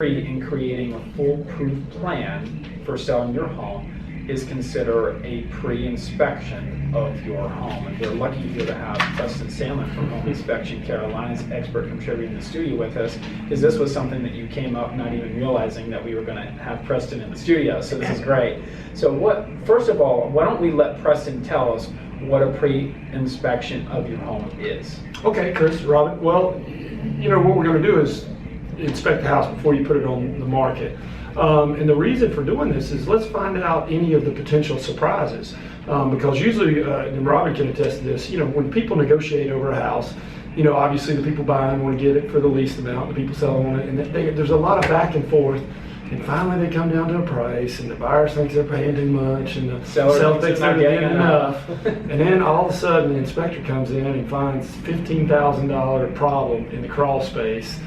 in creating a foolproof plan for selling your home is consider a pre-inspection of your home. And we're lucky here to have Preston Salmon from Home Inspection Carolina's expert contributing in the studio with us, because this was something that you came up not even realizing that we were going to have Preston in the studio, so this is great. So first of all, why don't we let Preston tell us what a pre-inspection of your home is? Okay, Chris, Robin. Well, what we're going to do is inspect the house before you put it on the market. And the reason for doing this is let's find out any of the potential surprises. Because usually, and Robin can attest to this, when people negotiate over a house, obviously the people buying want to get it for the least amount, the people selling want it, and there's a lot of back and forth. And finally they come down to a price, and the buyer thinks they're paying too much, and the seller thinks they're getting enough. And then all of a sudden the inspector comes in and finds $15,000 problem in the crawl space.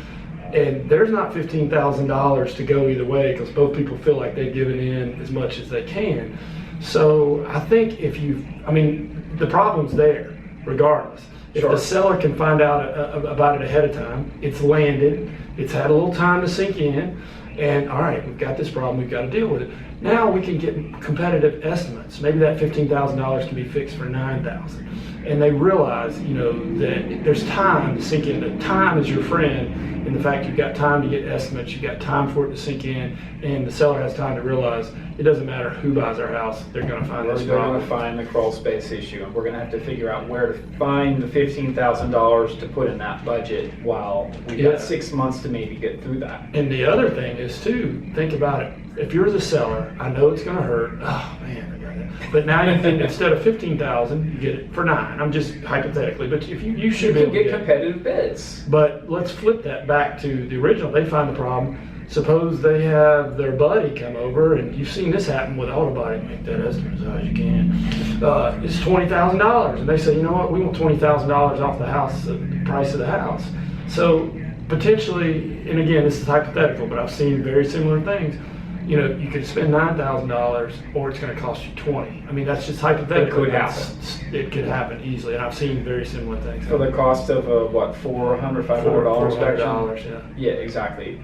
And there's not $15,000 to go either way, because both people feel like they've given in as much as they can. So I think the problem's there regardless. If the seller can find out about it ahead of time, it's landed, it's had a little time to sink in, and all right, we've got this problem, we've got to deal with it. Now we can get competitive estimates. Maybe that $15,000 can be fixed for $9,000. And they realize, that there's time to sink in. That time is your friend. In the fact you've got time to get estimates, you've got time for it to sink in, and the seller has time to realize it doesn't matter who buys our house, they're going to find this problem. They're going to find the crawl space issue, and we're going to have to figure out where to find the $15,000 to put in that budget while we've got 6 months to maybe get through that. And the other thing is too, think about it. If you're the seller, I know it's going to hurt. Oh man, I got it. But now you think instead of $15,000, you get it for $9,000. I'm just hypothetically, but if you should be able to get competitive bids. But let's flip that back to the original. They find the problem. Suppose they have their buddy come over, and you've seen this happen with auto body. Make that estimate as high as you can. It's $20,000, and they say, you know what? We want $20,000 off the house, the price of the house. So potentially, and again, this is hypothetical, but I've seen very similar things. You could spend $9,000, or it's going to cost you $20,000. I mean, that's just hypothetical. It could happen. It could happen easily, and I've seen very similar things. For the cost of $400, $500 $400, yeah. Yeah, exactly.